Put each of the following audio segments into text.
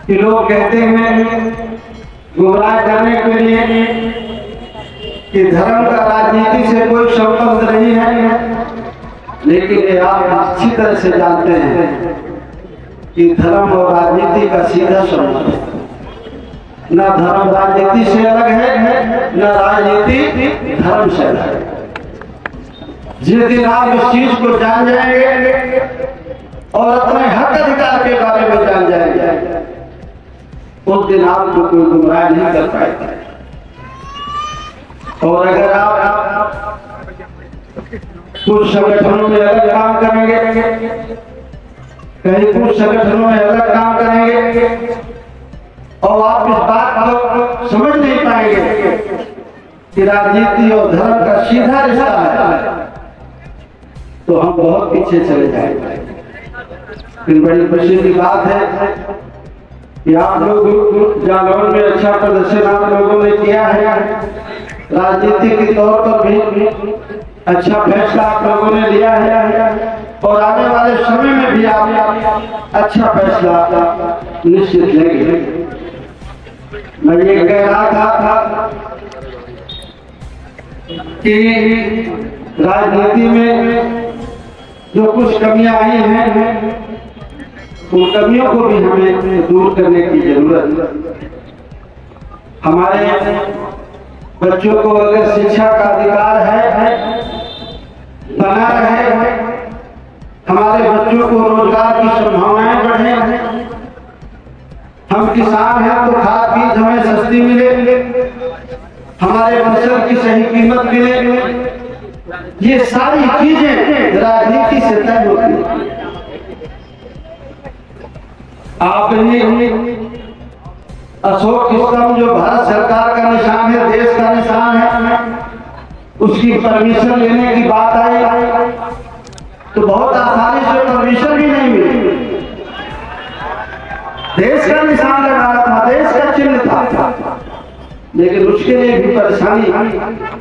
कि लोग कहते हैं गुमराह करने के लिए कि धर्म का राजनीति से कोई संबंध नहीं है, लेकिन ये आप अच्छी तरह से जानते हैं कि धर्म और राजनीति का सीधा संबंध है। न धर्म राजनीति से अलग है, न राजनीति धर्म से अलग है। जिस दिन आप इस चीज को जान जाएंगे और अपने हक अधिकार के बारे में जान जाएंगे, उस दिन आपको कोई गुमराह नहीं कर पाएगा। और अगर आप कुछ संगठनों में अलग काम करेंगे, कहीं कुछ संगठनों में अलग काम करेंगे और आप इस बात को समझ नहीं पाएंगे कि राजनीति और धर्म का सीधा रिश्ता है, तो हम बहुत पीछे चले जाएंगे। फिर बड़ी खुशी की बात है कि आप लोग जालौन में अच्छा प्रदर्शन आप लोगों ने किया है, राजनीति के तौर पर भी अच्छा फैसला आप लोगों ने लिया है और आने वाले समय में भी आप अच्छा फैसला निश्चित लेंगे। मैं ये कह रहा था कि राजनीति में जो कुछ कमियां आई हैं, उन कमियों को भी हमें दूर करने की जरूरत है। हमारे बच्चों को अगर शिक्षा का अधिकार है बना रहे, हमारे बच्चों को रोजगार की संभावनाएं बढ़े, हम किसान हैं तो खाद बीज हमें सस्ती मिले, हमारे फसल की सही कीमत मिले, ये सारी चीजें राजनीति से तय होती है। आपने अशोक स्तंभ जो भारत सरकार का निशान है, देश का निशान है, उसकी परमिशन लेने की बात आई तो बहुत आसानी से परमिशन भी नहीं मिली। देश का निशान लगाया था, देश का चिन्ह था, लेकिन उसके लिए भी परेशानी,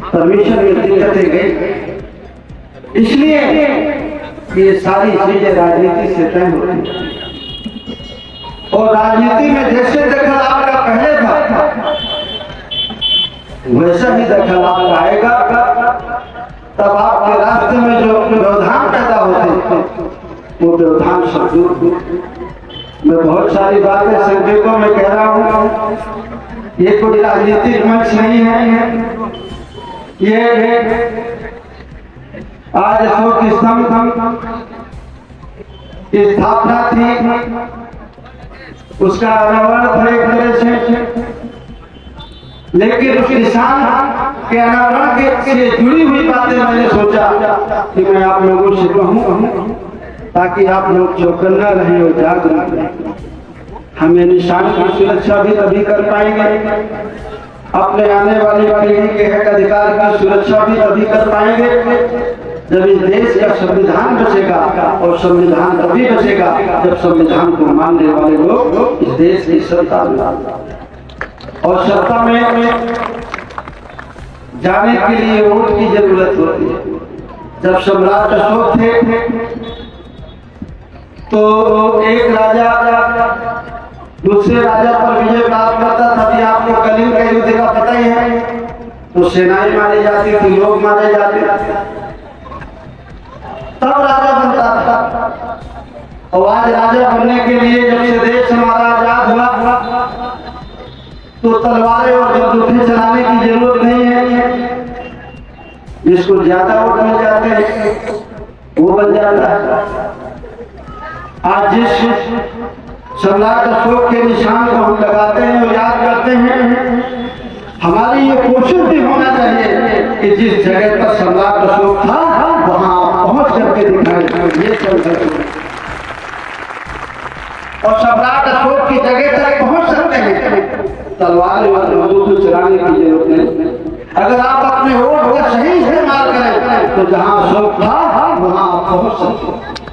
परमिशन में दिक्कतें गई। इसलिए ये सारी चीजें राजनीति से तय होती है और राजनीति में जैसे दखल आपका पहले था वैसा ही दखल आपका आएगा, तब आपके रास्ते में जो व्यवधान पैदा होते वो व्यवधान सब दूर। मैं बहुत सारी बातें संक्षेपों में कह रहा हूँ, ये कोई राजनीतिक मंच नहीं है। ये आज अशोक स्तंभ की स्थापना थी, उसका अनावरण था एक तरह से, लेकिन उस निशान के अनावरण से जुड़ी हुई बातें मैंने सोचा कि मैं आप लोगों से कहूँ ताकि आप लोग चौकन्ना रहें और जागरूक रहें। हमें निशान की सुरक्षा भी तभी कर पाएंगे, अपने आने वाली पीढ़ी के हक अधिकार की सुरक्षा भी तभी कर पाएंगे जब इस देश का संविधान बचेगा, और संविधान तभी बचेगा जब संविधान को मानने वाले लोग इस देश की सत्ता में, और सत्ता में जाने के लिए वोट की जरूरत होती है। जब सम्राट अशोक थे तो एक राजा दूसरे राजा पर विजय प्राप्त करता, तभी आपको कलिंग का युद्ध का पता ही है, तो सेनाएं मारी जाती थी, लोग मारे जाते थे, तब राजा बनता था। और आज राजा बनने के लिए जब से देश हमारा आजाद हुआ तो तलवारें और बंदूकें चलाने की जरूरत नहीं है, जिसको ज्यादा वोट मिल जाते हैं वो बन जाता है। आज जिस सम्राट अशोक के निशान को हम लगाते हैं और याद करते हैं, हमारी ये कोशिश भी होना चाहिए कि जिस जगह पर सम्राट अशोक था वहां पहुंच करके दिखाए ये सब, और सम्राट अशोक की जगह तक पहुंच सकते हैं, तलवार और बंदूक चलाने की जरूरत नहीं। अगर आप अपने वोट का सही इस्तेमाल करें तो जहां अशोक था वहां आप पहुंच सकते हैं।